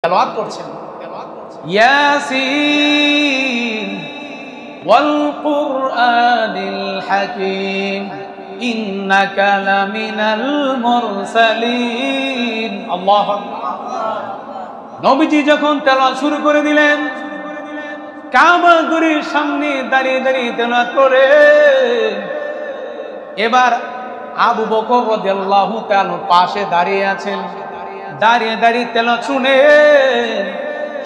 তেলাওয়াত করছেন ইয়াসিন ওয়াল কুরআনিল হাকীম ইন্নাকা লামিনাল মুরসালিন। আল্লাহু আকবার। নবীজি যখন তেলাওয়াত শুরু করে দিলেন, কাবা ঘরের সামনে দাঁড়িয়ে দাঁড়িয়ে তেলাওয়াত করে, এবার আবু বকর রাদিয়াল্লাহু তাআলা পাশে দাঁড়িয়ে আছেন। দাঁড়িয়ে দাঁড়িয়ে তেলাওয়াত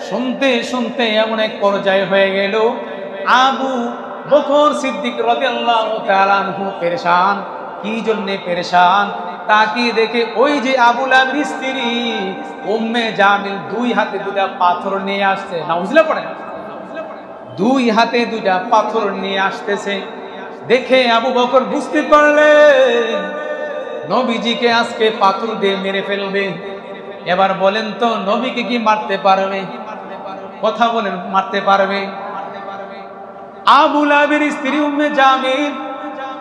শুনতে শুনতে এমন এক পর্যায়ে হয়ে গেল, আবু বকর সিদ্দিক রাদিয়াল্লাহু তাআলা আনহু পেরেশান। কি জন্য পেরেশান? তাকিয়ে দেখে ওই যে আবু লাহাবের স্ত্রী উম্মে জামিল দুই হাতে দুটা পাথর নিয়ে আসছে। নাউজুবিল্লাহ পড়েন। দুই হাতে দুটা পাথর নিয়ে আসতেছে। দেখে আবু বকর বুঝতে পারলেন নবীজিকে আজকে পাথর দিয়ে মেরে ফেলবে। এবার বলেন তো, নবীকে কি মারতে পারবে? কথা বলেন, মারতে পারবে? আবু লাহাবের স্ত্রী উম্মে জামিল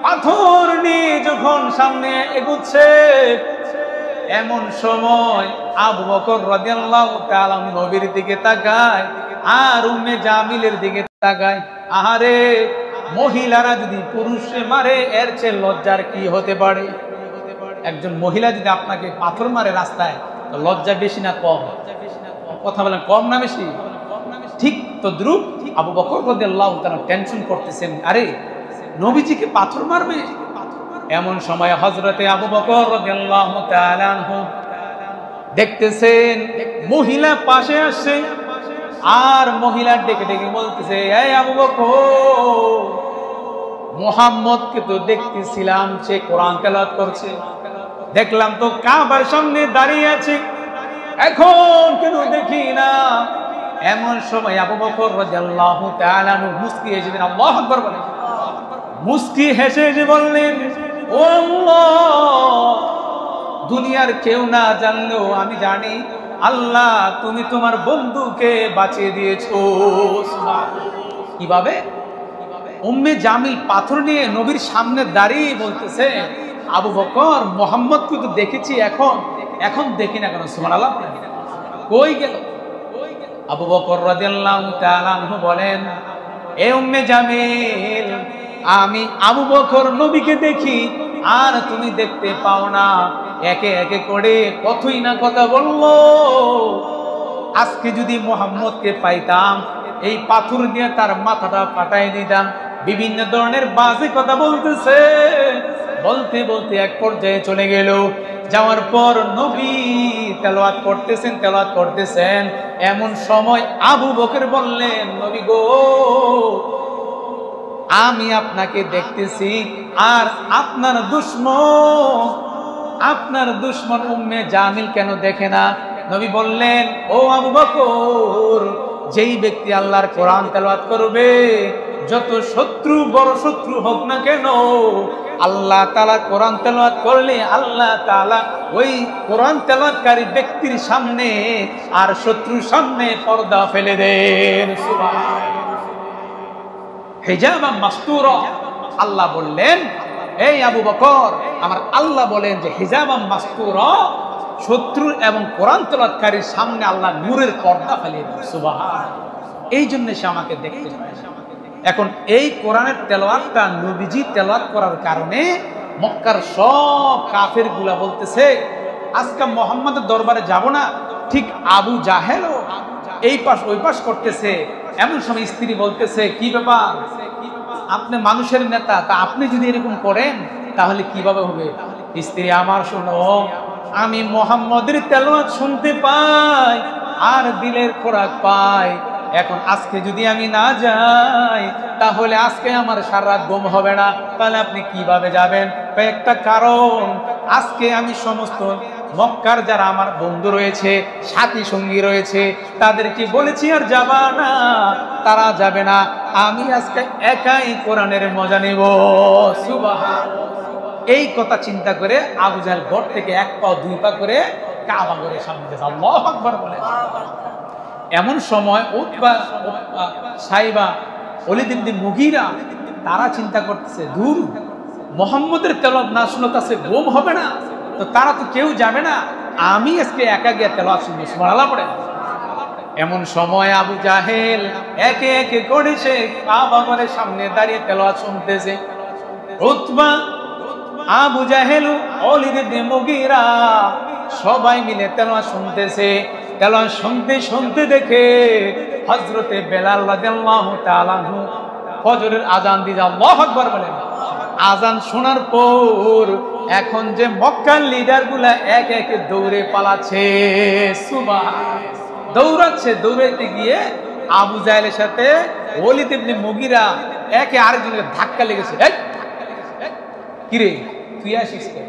পাথর নিয়ে যখন সামনে এগোচ্ছে, এমন সময় আবু বকর রাদিয়াল্লাহু তাআলা নবীর দিকে তাকায় আর উম্মে জামিলের দিকে তাকায়। আহারে, মহিলারা যদি পুরুষে মারে এর চেয়ে লজ্জার কি হতে পারে? একজন মহিলা যদি আপনাকে পাথর মারে রাস্তায়, তো লজ্জা বেশি না কম? কথা বলেন, কম না বেশি? ঠিক তদ্রুপ আবু বকর রাদিয়াল্লাহু তাআলা টেনশন করতেছেন, আরে নবীজিকে পাথর মারবে। এমন সময় হযরতে আবু বকর রাদিয়াল্লাহু তাআলা আনহু দেখতেছেন মহিলা পাশে আসছে, আর মহিলা ডেকে ডেকে বলতেছে, এই আবু বকর, মুহাম্মদকে তো দেখতেছিলাম সে কোরআন তেলাওয়াত করছে, দেখলাম তো কাবার সামনে দাঁড়িয়ে আছে, এখন কেন দেখি না? এমন সময় আবু বকর রাদিয়াল্লাহু তাআলা আনহু মুস্কি হেসে দিলেন। আল্লাহু আকবার বলেন। মুস্কি হেসে যে বললেন, ও আল্লাহ, দুনিয়ার কেউ না জানলেও আমি জানি আল্লাহ তুমি তোমার বন্ধুকে বাঁচিয়ে দিয়েছো। কিভাবে? উম্মে জামিল পাথর নিয়ে নবীর সামনে দাঁড়িয়ে বলতেছে, আবু বকর, মুহাম্মদকে তো দেখেছি, এখন দেখি না কেন? সুবহানাল্লাহ। কই গেল? আবু বকর রাদিয়াল্লাহু তাআলা আনহু বলেন, এ উম্মে জামিল, আমি আবু বকর নবীকে দেখি আর তুমি দেখতে পাও না। একে একে করে কতই না কথা বললো। আজকে যদি মুহাম্মদকে পাইতাম, এই পাথর দিয়ে তার মাথাটা ফাটাই দিতাম। বিভিন্ন ধরনের বাজে কথা বলতেছে। বলতে বলতে এক পর্যায়ে চলে গেল। যাওয়ার পর নবী তেলাওয়াত করতেছেন। এমন সময় আবু বকর বললেন, নবী গো, আমি আপনাকে দেখতেছি, আর আপনার দুশমন উম্মে জামিল কেন দেখে না? নবী বললেন, ও আবু বকর, যেই ব্যক্তি আল্লাহর কোরআন তেলাওয়াত করবে, যত শত্রু, বড় শত্রু হোক না কেন, আল্লাহ তাআলা কোরআন তেলাওয়াত করলে আল্লাহ তাআলা ওই কোরআন তেলাওয়াতকারী ব্যক্তির সামনে আর শত্রুর সামনে পর্দা ফেলে দেন। সুবহানাল্লাহ। হিজাবাম মাসতুরা। আল্লাহ বললেন, এই আবু বকর, আমার আল্লাহ বলেন যে হিজাবাম মাসতুরা, শত্রু এবং কোরআন তেলাওয়াতকারীর সামনে আল্লাহ নূরের পর্দা ফেলিয়ে দেন। সুবহানাল্লাহ। এই জন্য সে আমাকে দেখতে পায়। এখন এই কোরআনের তেলাওয়াতটা নবীজি তেলাওয়াত করার কারণে মক্কার সব কাফেরগুলা বলতেছে, আজকে মুহাম্মদের দরবারে যাব না। ঠিক আবু জাহেলও এই পাশ ওই পাশ করতেছে। এমন সময় স্ত্রী বলতেছে, কি ব্যাপার, আপনি মানুষের নেতা, তা আপনি যদি এরকম করেন তাহলে কিভাবে হবে? স্ত্রী, আমার শোনো, আমি মুহাম্মদের তেলাওয়াত শুনতে পাই আর দিলের খোরাক পাই। এখন আজকে যদি আমি না যাই, তাহলে আজকে আমার সারা রাত ঘুম হবে না। তাহলে আপনি কিভাবে যাবেন? একটা কারণ, আজকে আমি সমস্ত মক্কার যারা আমার বন্ধু রয়েছে, সাথী সঙ্গী রয়েছে, তাদেরকে বলেছি আর যাবা না, তারা যাবে না। আমি আজকে একাই কোরআনের মজা নেব। সুবহানাল্লাহ। এই কথা চিন্তা করে আবু জাহেল ঘর থেকে এক পা দুই পা করে কাবা ঘরের সামনে গেছে। আল্লাহু আকবার বলে। এমন সময় উতবা, সাইবা, ওলীদ ইবনে মুগীরা তারা চিন্তা করতেছে, দূর, মুহাম্মদের তেলাওয়াত না শুনলে তাছে ঘুম হবে না, তো তারা তো কেউ যাবে না, আমি আজকে একা গিয়ে তেলাওয়াত শুনবো। সুবহানাল্লাহ পড়ে। এমন সময় আবু জাহেল একে একে করে সে কাবা ঘরের সামনে দাঁড়িয়ে তেলাওয়াত শুনতেছে। উতবা, আবু জাহেল, ওয়ালিদ ইবনে মুগীরা সবাই মিলে তেলাওয়াত শুনতেছে। তেলাওয়াত শুনতে শুনতে দেখে হযরতে বেলাল রাদিয়াল্লাহু তাআলা আনহু ফজরের আযান দিয়ে আল্লাহু আকবার বলেন। আযান শোনার পর এখন যে মক্কার লিডার গুলা এক একে দৌড়ে পালাচ্ছে, সুবহানাল্লাহ, দৌড়াচ্ছে। দৌড়াইতে গিয়ে আবু জাহেলের সাথে ওয়ালিদ ইবনে মুগীরা একে আরেকজনের ধাক্কা লেগেছে। এই কিরে তুই আসিস কে?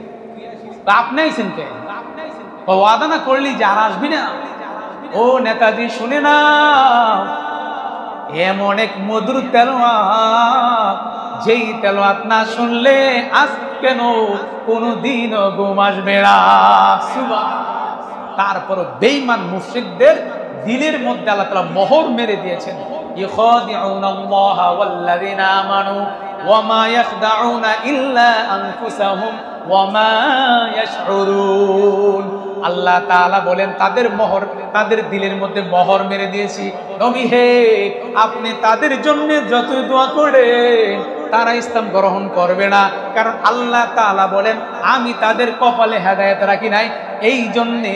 আপনি আইছেন কে? ওয়াদা না করলি যে আর আসবি না? ও নেতাজি শুনে না, এমন এক মধুর তেলাওয়াত, যেই তেলাওয়াত না শুনলে আজ কেন কোনদিনও ঘুম আসবে না। তারপর বেঈমান মুশরিকদের দিলের মধ্যে আল্লাহ তাআলা মোহর মেরে দিয়েছেন। ইখাদিউনাল্লাহা ওয়াল্লাযিনা আমানু ওয়া মা ইয়াখদাউনা ইল্লা আনফুসাহুম ওয়া মা ইয়াশউরুন। আল্লাহ তাআলা বলেন তাদের মোহর, তাদের দিলের মধ্যে মোহর মেরে দিয়েছি। নবী হে, আপনি তাদের জন্য যত দোয়া করেন তারা ইসলাম গ্রহণ করবে না, কারণ আল্লাহ তাআলা বলেন আমি তাদের কপালে হেদায়েত রাখি নাই। এই জন্যে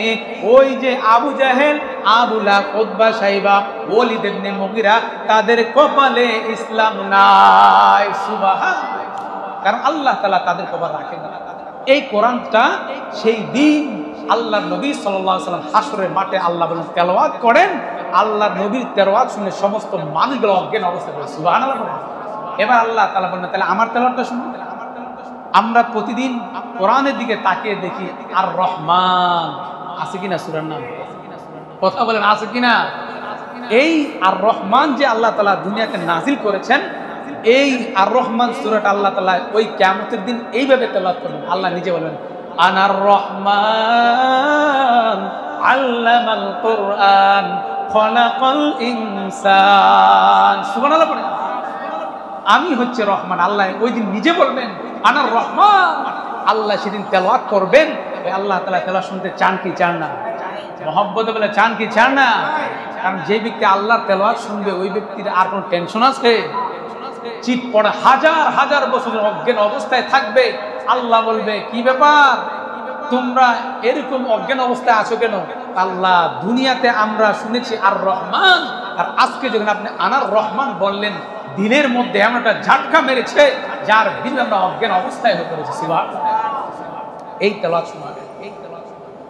ওই যে আবু জাহেল, আবু লাহাব, উতবা, সাইবা, ওয়ালিদ ইবনে মুগীরা তাদের কপালে ইসলাম নাই। সুবহানাল্লাহ, কারণ আল্লাহ তাআলা তাদের কপাল রাখেন না। এই কোরআনটা সেই দিন আল্লাহর নবী সাল্লাল্লাহু আলাইহি ওয়াসাল্লাম হাসরের মাঠে আল্লাহ বলেন তেলাওয়াত করেন, আল্লাহর নবীর তেলাওয়াত শুনে সমস্ত মানুষগুলো অজ্ঞান অবস্থায় পড়ে। সুবহানাল্লাহ। এবার আল্লাহ তাআলা বলেন তাহলে আমার তেলাওয়াতটা শুনুন। আমরা প্রতিদিন কোরআনের দিকে তাকিয়ে দেখি আর রহমান আছে কিনা সূরার নাম, কথা বলেন আছে কিনা? এই আর রহমান যে আল্লাহ তাআলা দুনিয়াতে নাজিল করেছেন, এই আর রহমান সূরাটা আল্লাহ তাআলা ওই কিয়ামতের দিন এইভাবে তেলাওয়াত করবেন। আল্লাহ নিজে বলবেন আনার রহমান আল্লামাল কুরআন খলাকাল ইনসান। সুবহানাল্লাহ পড়ে, আমি হচ্ছে রহমান। আল্লাহ ওই দিন নিজে বলবেন আনার রহমান। আল্লাহ সেদিন তেলাওয়াত করবেন। আল্লাহ তাআলা তেলাওয়াত শুনতে চান কি চান না? মহব্বতে বলে চান কি চান না? কারণ যে ব্যক্তি আল্লাহর তেলাওয়াত শুনবে ওই ব্যক্তির আর কোনো টেনশন আছে? চিট পড়ে হাজার হাজার বছরের অজ্ঞান অবস্থায় থাকবে। আল্লাহ বলবে কি ব্যাপার, তোমরা এরকম অজ্ঞান অবস্থায় আছো কেন? আল্লাহ দুনিয়াতে আমরা শুনেছি আর রহমান, আর আজকে যখন আপনি আনার রহমান বললেন দিলের মধ্যে এমন একটা ঝাটকা মেরেছে যার বিরুদ্ধে আমরা অজ্ঞান অবস্থায় হয়ে পড়েছি। এই তেলাওয়াত শোনাবেন।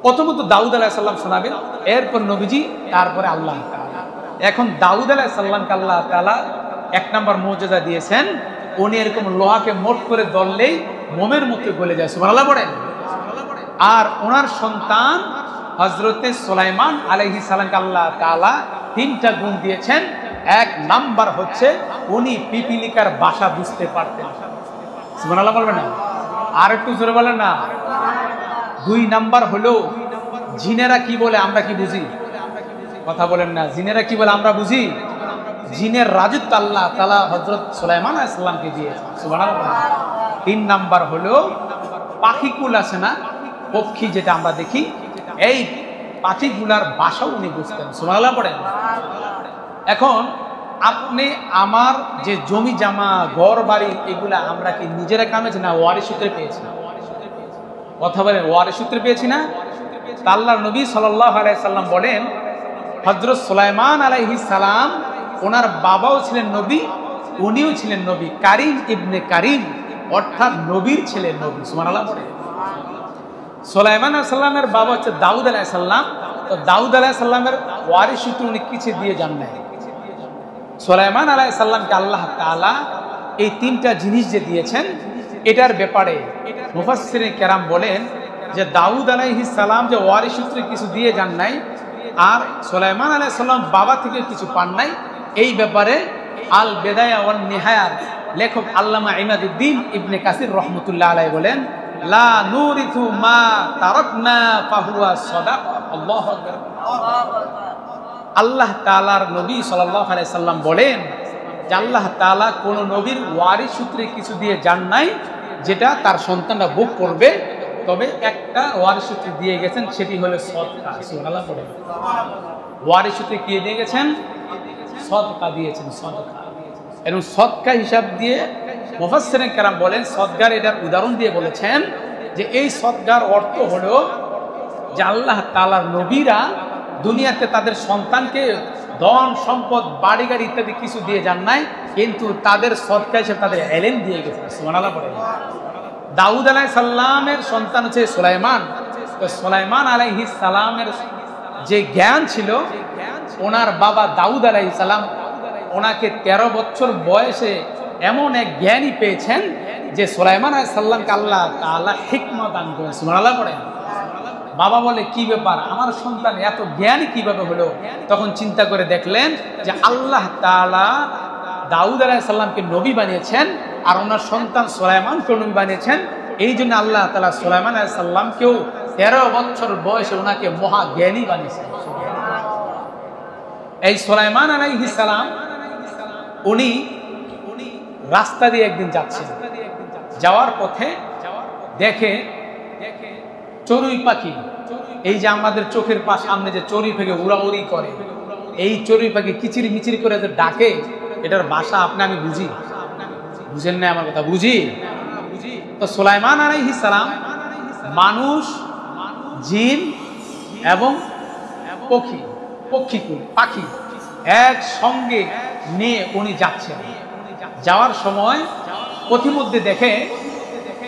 প্রথমত দাউদ আলাইহিস সালাম শোনাবেন, এরপর নবীজি, তারপরে আল্লাহ তাআলা। এখন দাউদ আলাইহিস সালামকে আল্লাহ তাআলা এক নম্বর মুজিজা দিয়েছেন, উনি এরকম লোহাকে মোট করে ধরলেই মোমের মধ্যে গলে যায়। সুবহানাল্লাহ পড়েন। আর ওনার সন্তান হযরতে সুলাইমান আলাইহিস সালামকে আল্লাহ তাআলা তিনটা গুণ দিয়েছেন। এক নাম্বার হচ্ছে উনি পিপিলিকার ভাষা বুঝতে পারতেন। সুবহানাল্লাহ বলবেন না? আর একটু জোরে বলেন না। দুই নাম্বার হলো জিনেরা কি বলে আমরা কি বুঝি? কথা বলেন না। জিনেরা কি বলে আমরা বুঝি? জিনের রাজত্ব আল্লাহ তাআলা হযরত সুলাইমান আলাইহিস সালামকে দিয়েছেন। সুবহানাল্লাহ। তিন নাম্বার হলো পাখিকুল আছে না, পক্ষী যেটা আমরা দেখি, এই পাখিগুলার ভাষাও উনি বুঝতেন। সুবহানাল্লাহ পড়েন। এখন আপনি আমার যে জমি জামা ঘর বাড়ি এগুলা আমরা কি নিজেরা কামেছি না ওয়ারিশ সূত্রে পেয়েছি? কথা বলেন, ওয়ারিশ সূত্রে পেয়েছি না? আল্লাহর নবী সাল্লাল্লাহু আলাইহি সাল্লাম বলেন হযরত সুলাইমান আলাইহিস সালাম ওনার বাবাও ছিলেন নবী, উনিও ছিলেন নবী। কারিম ইবনে কারিম, অর্থাৎ নবীর ছেলে নবী। সুবহানাল্লাহ পড়ে। সুলাইমান আলাইহিস সালামের বাবা হচ্ছে দাউদ আলাইহিস সালাম। তো দাউদ আলাইহিস সালামের ওয়ারিশ সূত্রে উনি কিছু দিয়ে যান নাই। সুলাইমান আলাইহিস সালামকে আল্লাহ তাআলা এই তিনটা জিনিস যে দিয়েছেন, এটার ব্যাপারে মুফাসসিরিন কেরাম বলেন যে দাউদ আলাইহিস সালাম যে ওয়ারিশ সূত্রে কিছু দিয়ে যান নাই, আর সুলাইমান আলাইহিস সালাম বাবা থেকে কিছু পান নাই, এই ব্যাপারে আল বিদায়া ওয়ান নিহায়া লেখক আল্লামা ইমাদউদ্দিন ইবনে কাসির রাহমাতুল্লাহ আলাইহি বলেন লা নুরিথু মা তারাকনা ফাহুয়া সাদাক। আল্লাহু আকবার। আল্লাহ তাআলার নবী সাল্লাল্লাহু আলাইহি সাল্লাম বলেন যে আল্লাহ তাআলা কোন নবীর ওয়ারিশ সূত্রে কিছু দিয়ে যান নাই যেটা তার সন্তানরা ভোগ করবে। তো তবে একটা ওয়ারিশ সূত্রে দিয়ে গেছেন, সেটি হলো সদকা। সুবহানাল্লাহ পড়ে। ওয়ারিশ সূত্রে কি দিয়ে গেছেন? সদকা দিয়েছেন, সদকা। এবং সদকা হিসাব দিয়ে মুফাসসিরিন কেরাম বলেন, সদকার এটার উদাহরণ দিয়ে বলেছেন যে এই সদকার অর্থ হলো যে আল্লাহ তাআলার নবীরা দুনিয়াতে তাদের সন্তানকে ধন সম্পদ বাড়ি গাড়ি ইত্যাদি কিছু দিয়ে যান নাই, কিন্তু তাদের সদকা হিসেবে তাদের ইলম দিয়ে গেছেন। সুবহানাল্লাহ পড়ে। দাউদ আলাইহিস সালামের সন্তান হচ্ছে সুলাইমান। তো সুলাইমান আলাইহিস সালামের যে জ্ঞান ছিল, ওনার বাবা দাউদ আলাইহিস সালাম ওনাকে 13 বছর বয়সে এমন এক জ্ঞানী পেয়েছেন যে সুলাইমান আলাইহিস সালামকে আল্লাহ তাআলা হিকমত দান করেন। সুবহানাল্লাহ পড়ে। বাবা বলে, কি ব্যাপার, আমার সন্তান এত জ্ঞানী কিভাবে হলো? তখন চিন্তা করে দেখলেন যে আল্লাহ তাআলা দাউদ আলাইহিস সালামকে নবী বানিয়েছেন আর ওনার সন্তান সুলাইমানকে নবী বানিয়েছেন। এই জন্য আল্লাহ তাআলা সুলাইমান আলাইহিস সালামকেও 13 বছর বয়সে ওনাকে মহা জ্ঞানী বানিয়েছেন। এই সুলাইমান আলাইহিস সালাম উনি রাস্তা দিয়ে একদিন যাচ্ছেন, যাওয়ার পথে দেখে চড়ুই পাখি, এই যে আমাদের চোখের সামনে যে চড়ুই পাখি উড়াউড়ি করে, এই চড়ুই পাখি কিচিরি মিচিরি করে যে ডাকে, এটার ভাষা আপনি আমি বুঝি, বুঝেন না আমার কথা? বুঝি। তো সুলাইমান আলাইহিস সালাম মানুষ, জিন এবং পাখি একসঙ্গে নিয়ে উনি যাচ্ছেন। যাওয়ার সময় পথিমধ্যে দেখে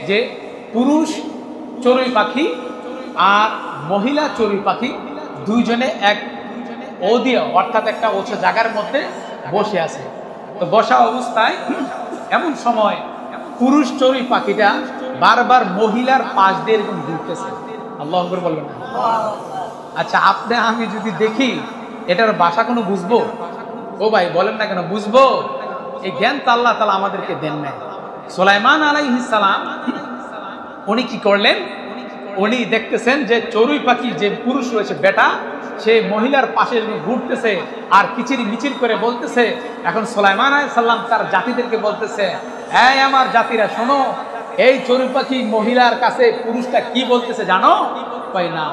যে পুরুষ চড়ুই পাখি আর মহিলা চড়ুই পাখি দুইজনে এক ওদিয়া অর্থাৎ একটা উঁচু জায়গার মধ্যে বসে আছে। তো বসা অবস্থায় এমন সময় পুরুষ চড়ুই পাখিটা বারবার মহিলার পাশ দিয়ে এরকম ঘুরতেছে। আল্লাহু আকবার বলবেন না? আচ্ছা, আপনি আমি যদি দেখি এটার ভাষা কোনো বুঝবো? ও ভাই বলেন না কেন, বুঝবো? এই জ্ঞান তো আল্লাহ তাআলা আমাদেরকে দেন নাই। সুলাইমান আলাইহিস সালাম উনি কি করলেন? উনি দেখতেছেন যে চড়ুই পাখি যে পুরুষ রয়েছে বেটা, সে মহিলার পাশে ঘুরতেছে আর কিচিরি মিচির করে বলতেছে। এখন সুলাইমান আলাইহিস সালাম তার জাতিদেরকে বলতেছে, এই আমার জাতিরা শোনো, এই চড়ুই পাখি মহিলার কাছে পুরুষটা কি বলতেছে জানো? কই না।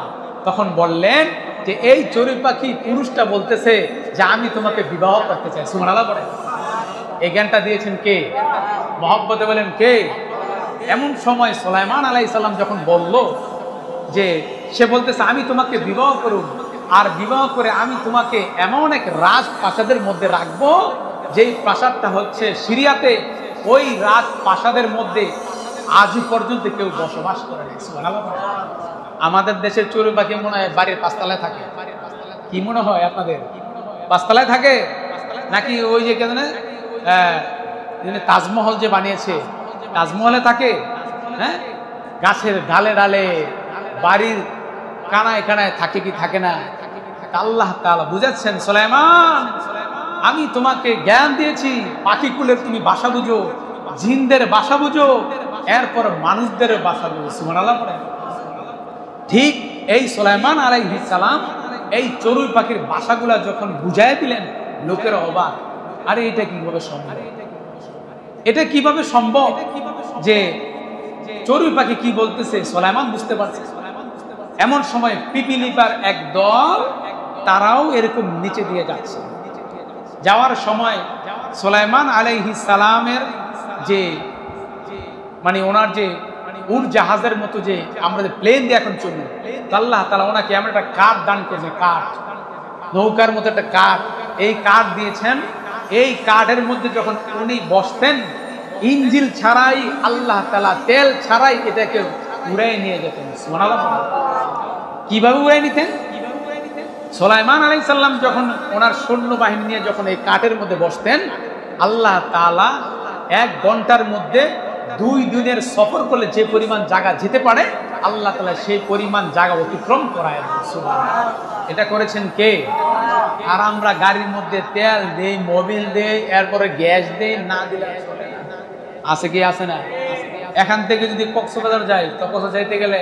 তখন বললেন যে এই চড়ুই পাখি পুরুষটা বলতেছে যে আমি তোমাকে বিবাহ করতে চাই। সুবহানাল্লাহ পড়ে। এই জ্ঞানটা দিয়েছেন কে? মহব্বতে বলেন কে? এমন সময় সুলাইমান আলাইহিস সালাম যখন বলল যে সে বলতেছে আমি তোমাকে বিবাহ করব, আর বিবাহ করে আমি তোমাকে এমন এক রাজপ্রাসাদের মধ্যে রাখবো যেই প্রাসাদটা হচ্ছে সিরিয়াতে, ওই রাজপ্রাসাদের মধ্যে আজও পর্যন্ত কেউ বসবাস করে না। সুবহানাল্লাহ। আমাদের দেশের চড়ুই পাখি মনে হয় বাড়ির 5 তলায় থাকে। কি মনে হয় আপনাদের? 5 তলায় থাকে নাকি ওই যে কেন তাজমহল যে বানিয়েছে তাজমহলে থাকে? হ্যাঁ, গাছের ডালে ডালে বাড়ির কানায় কানায় থাকে কি থাকে না? আল্লাহ তাআলা বুঝাচ্ছেন, সুলাইমান আমি তোমাকে জ্ঞান দিয়েছি, পাখিকুলের তুমি ভাষা বুঝো, জিনদের ভাষা বুঝো, এরপর মানুষদের ভাষা বুঝো। সুবহানাল্লাহ পড়ে। ঠিক এই সুলাইমান আলাইহিস সালাম এই চড়ুই পাখির ভাষাগুলা যখন বুঝাই দিলেন, লোকের অবাক, আরে এটা কিভাবে সম্ভব? এটা কিভাবে সম্ভব যে চড়ুই পাখি কি বলতেছে সুলাইমান বুঝতে পারছে? এমন সময় পিপিলিকার এক দল, তারাও এরকম নিচে দিয়ে যাচ্ছে। যাওয়ার সময় সুলাইমান আলাইহিস সালামের যে ওনার যে উড়জাহাজের মতো যে আমরা যে প্লেন দিয়ে এখন চলি, আল্লাহ তাআলা ওনাকে এমন একটা কাঠ দান করেছে, কাঠ, নৌকার মতো একটা কাঠ, এই কাঠ দিয়েছেন। এই কাঠের মধ্যে যখন উনি বসতেন, ইঞ্জিল ছাড়াই আল্লাহ তাআলা তেল ছাড়াই এটাকে উড়াই নিয়ে যেতেন। সুবহানাল্লাহ। কিভাবে উড়াই নিতেন? সুলাইমান আলাইহিস সালাম যখন ওনার সৈন্যবাহিনী নিয়ে যখন এই কাঠের মধ্যে বসতেন, আল্লাহ তাআলা 1 ঘন্টার মধ্যে 2 দিনের সফর করলে যে পরিমাণ জায়গা যেতে পারে, আল্লাহ তাআলা সেই পরিমাণ জায়গা অতিক্রম করায় দেন। সুবহানাল্লাহ। এটা করেছেন কে? আর আমরা গাড়ির মধ্যে তেল দেই, মোবিল দেই, এরপরে গ্যাস দেই, না দিলে আছে কি আছে না? এখান থেকে যদি কক্সবাজার যাই, তো কক্সবাজার যাইতে গেলে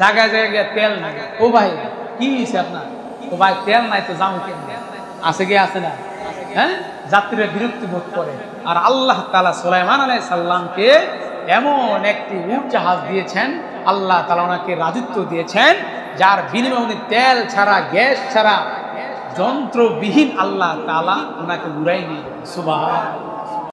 জায়গায় জায়গায় তেল নাই। ও ভাই কি হয়েছে আপনার? ও ভাই তেল নাই তো যাও কেন? আছে কি আছে না? হ্যাঁ, যাত্রীরা বিরক্তি বোধ করে। আর আল্লাহ তাআলা সুলাইমান আলাইহিস সালামকে এমন একটি উড়জাহাজ দিয়েছেন আল্লাহ তাআলা ওনাকে রাজত্ব দিয়েছেন, যার বিনিময়ে উনি তেল ছাড়া, গ্যাস ছাড়া, যন্ত্রবিহীন আল্লাহ তাআলা ওনাকে উড়াই নিয়ে। সুবহানাল্লাহ।